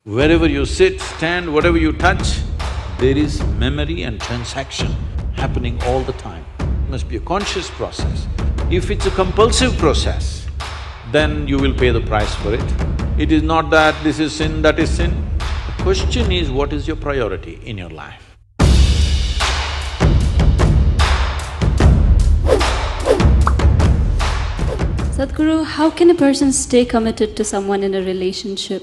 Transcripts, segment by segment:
Wherever you sit, stand, whatever you touch, there is memory and transaction happening all the time. It must be a conscious process. If it's a compulsive process, then you will pay the price for it. It is not that this is sin, that is sin. The question is, what is your priority in your life? Sadhguru, how can a person stay committed to someone in a relationship?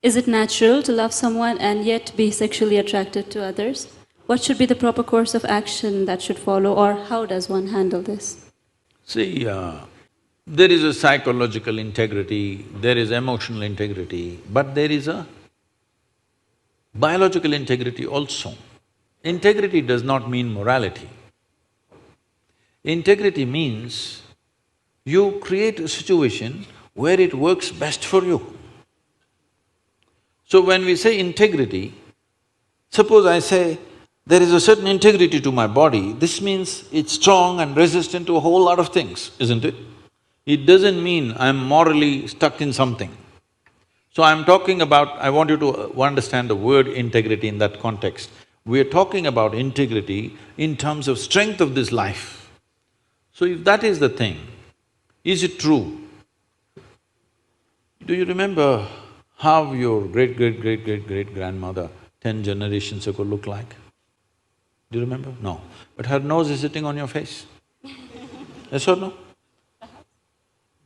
Is it natural to love someone and yet be sexually attracted to others? What should be the proper course of action that should follow, or how does one handle this? See, there is a psychological integrity, there is emotional integrity, but there is a biological integrity also. Integrity does not mean morality. Integrity means you create a situation where it works best for you. So when we say integrity, suppose I say, there is a certain integrity to my body, this means it's strong and resistant to a whole lot of things, isn't it? It doesn't mean I'm morally stuck in something. So I'm talking about… I want you to understand the word integrity in that context. We are talking about integrity in terms of strength of this life. So if that is the thing, is it true? Do you remember how your great-great-great-great-great-grandmother 10 generations ago looked like? Do you remember? No. But her nose is sitting on your face. Yes or no?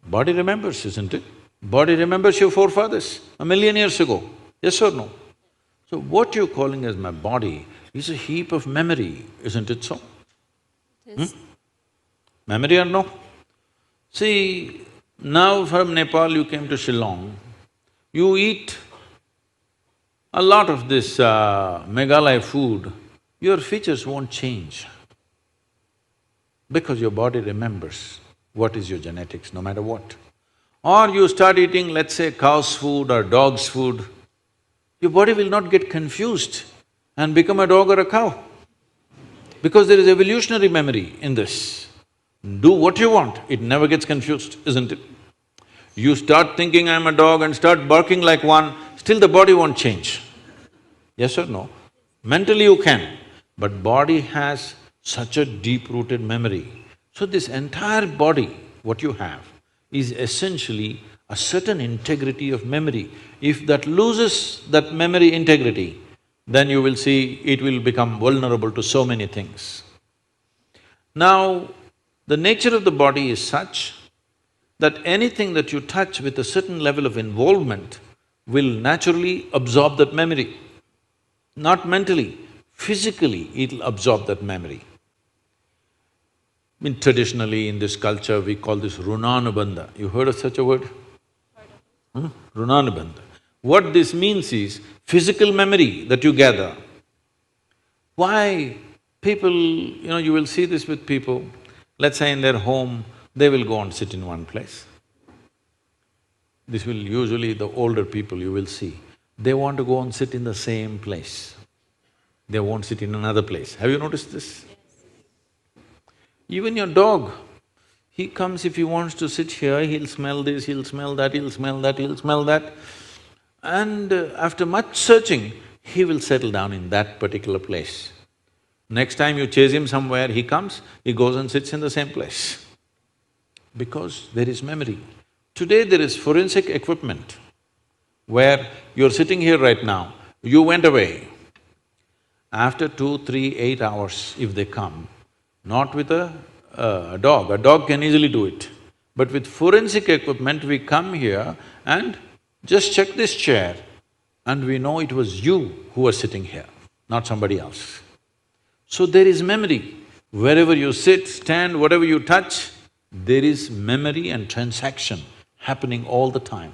Body remembers, isn't it? Body remembers your forefathers 1,000,000 years ago. Yes or no? So what you're calling as my body is a heap of memory, isn't it so? Yes. Memory or no? See, now from Nepal you came to Shillong, you eat a lot of this Meghalaya food, your features won't change because your body remembers what is your genetics, no matter what. Or you start eating, let's say, cow's food or dog's food, your body will not get confused and become a dog or a cow because there is evolutionary memory in this. Do what you want, it never gets confused, isn't it? You start thinking I'm a dog and start barking like one, still the body won't change. Yes or no? Mentally you can, but body has such a deep-rooted memory. So this entire body, what you have, is essentially a certain integrity of memory. If that loses that memory integrity, then you will see it will become vulnerable to so many things. Now, the nature of the body is such that anything that you touch with a certain level of involvement will naturally absorb that memory. Not mentally, physically it'll absorb that memory. Traditionally in this culture, we call this Runanubandha. You heard of such a word? Runanubandha. What this means is physical memory that you gather. Why people… you will see this with people, let's say in their home, they will go and sit in one place. This will usually the older people you will see, they want to go and sit in the same place. They won't sit in another place. Have you noticed this? Even your dog, he comes, if he wants to sit here, he'll smell this, he'll smell that, he'll smell that, he'll smell that. And after much searching, he will settle down in that particular place. Next time you chase him somewhere, he comes, he goes and sits in the same place. Because there is memory. Today there is forensic equipment where you're sitting here right now, you went away. After 2, 3, 8 hours, if they come, not with a dog can easily do it. But with forensic equipment, we come here and just check this chair and we know it was you who was sitting here, not somebody else. So there is memory. Wherever you sit, stand, whatever you touch, there is memory and transaction happening all the time.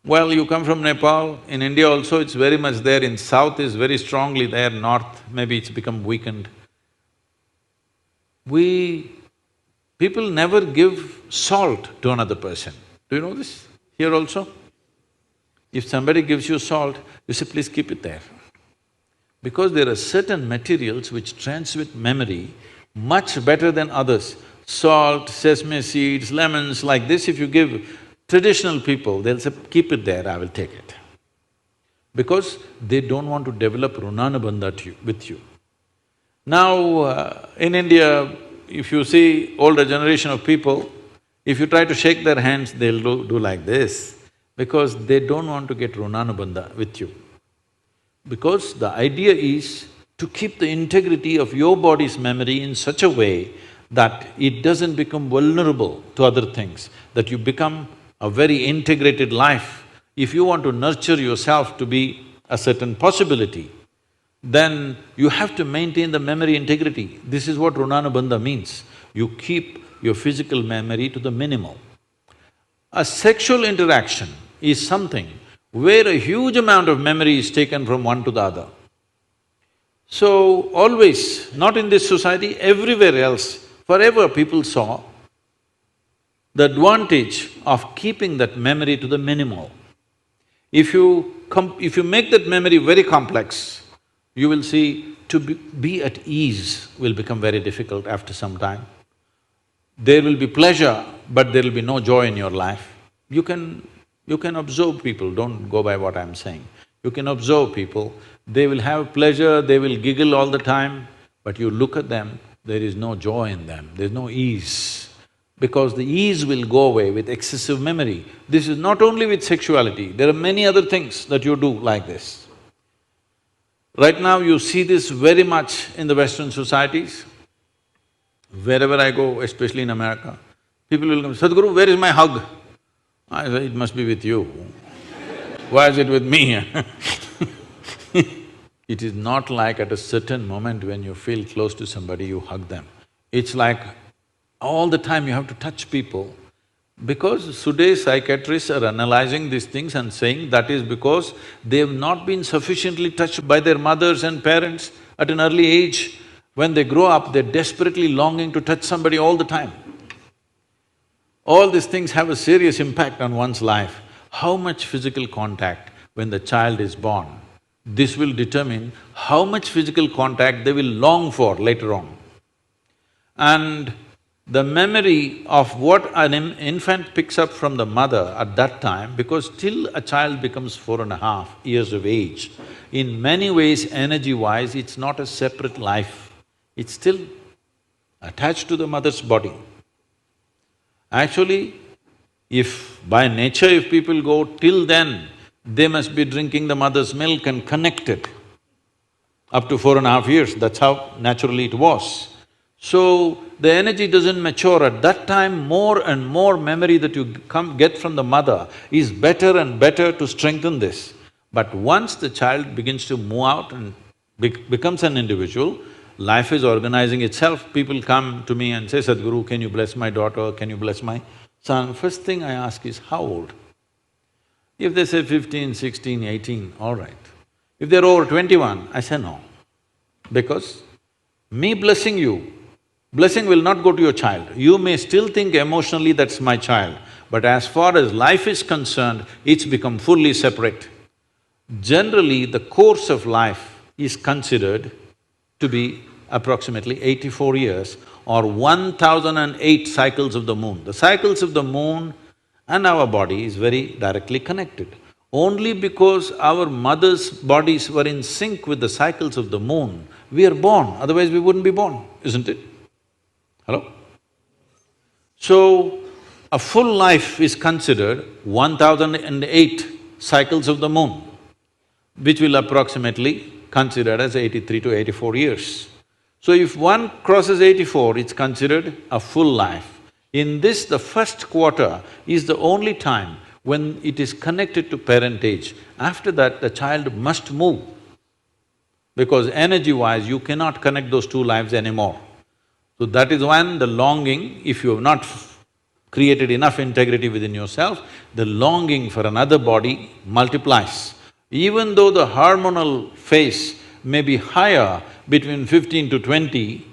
Well, you come from Nepal, in India also it's very much there, in south is very strongly there, north maybe it's become weakened. People never give salt to another person. Do you know this? Here also? If somebody gives you salt, you say, please keep it there. Because there are certain materials which transmit memory much better than others. Salt, sesame seeds, lemons, like this if you give traditional people, they'll say, keep it there, I will take it. because they don't want to develop Runanubandha with you. Now, in India, if you see older generation of people, if you try to shake their hands, they'll do like this, because they don't want to get Runanubandha with you. Because the idea is to keep the integrity of your body's memory in such a way that it doesn't become vulnerable to other things, that you become a very integrated life. If you want to nurture yourself to be a certain possibility, then you have to maintain the memory integrity. This is what Runanubandha means. You keep your physical memory to the minimal. A sexual interaction is something where a huge amount of memory is taken from one to the other. So, always, not in this society, everywhere else, forever people saw the advantage of keeping that memory to the minimal. If you make that memory very complex, you will see to be at ease will become very difficult after some time. There will be pleasure, but there will be no joy in your life. You can observe people, don't go by what I'm saying. You can observe people, they will have pleasure, they will giggle all the time, but you look at them, there is no joy in them, there's no ease. Because the ease will go away with excessive memory. This is not only with sexuality, there are many other things that you do like this. Right now you see this very much in the Western societies. Wherever I go, especially in America, people will come, "Sadhguru, where is my hug?" I say, "It must be with you. Why is it with me?" It is not like at a certain moment when you feel close to somebody, you hug them. It's like all the time you have to touch people. Because today's psychiatrists are analyzing these things and saying that is because they have not been sufficiently touched by their mothers and parents at an early age. When they grow up, they're desperately longing to touch somebody all the time. All these things have a serious impact on one's life. How much physical contact when the child is born, this will determine how much physical contact they will long for later on. And the memory of what an infant picks up from the mother at that time, because till a child becomes 4.5 years of age, in many ways, energy-wise, it's not a separate life. It's still attached to the mother's body. Actually, if by nature if people go till then, they must be drinking the mother's milk and connected up to 4.5 years, that's how naturally it was. So, the energy doesn't mature. At that time, more and more memory that you get from the mother is better and better to strengthen this. But once the child begins to move out and becomes an individual, life is organizing itself. People come to me and say, "Sadhguru, can you bless my daughter, can you bless my son?" First thing I ask is, how old? If they say 15, 16, 18, all right. If they're over 21, I say no. Because me blessing you, blessing will not go to your child. You may still think emotionally that's my child, but as far as life is concerned, it's become fully separate. Generally, the course of life is considered to be approximately 84 years or 1008 cycles of the moon. The cycles of the moon and our body is very directly connected. Only because our mother's bodies were in sync with the cycles of the moon, we are born, otherwise we wouldn't be born, isn't it? Hello? So, a full life is considered 1008 cycles of the moon, which will approximately considered as 83 to 84 years. So if one crosses 84, it's considered a full life. In this, the first quarter is the only time when it is connected to parentage. After that, the child must move, because energy-wise, you cannot connect those two lives anymore. So that is when the longing, if you have not created enough integrity within yourself, the longing for another body multiplies. Even though the hormonal phase may be higher between 15 to 20,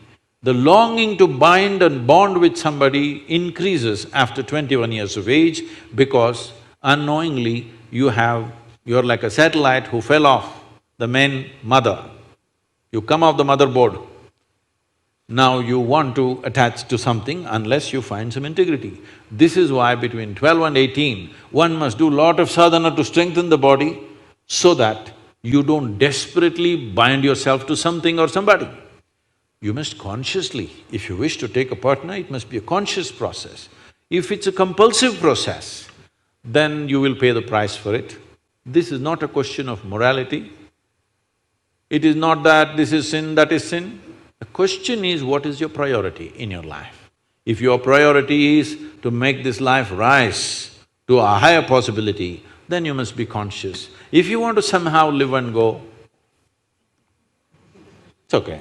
the longing to bind and bond with somebody increases after 21 years of age, because unknowingly you're like a satellite who fell off the main mother. You come off the motherboard. Now you want to attach to something unless you find some integrity. This is why between 12 and 18, one must do lot of sadhana to strengthen the body. so that you don't desperately bind yourself to something or somebody. You must consciously, if you wish to take a partner, it must be a conscious process. If it's a compulsive process, then you will pay the price for it. This is not a question of morality. It is not that this is sin, that is sin. The question is, what is your priority in your life? If your priority is to make this life rise to a higher possibility, then you must be conscious. If you want to somehow live and go, it's okay.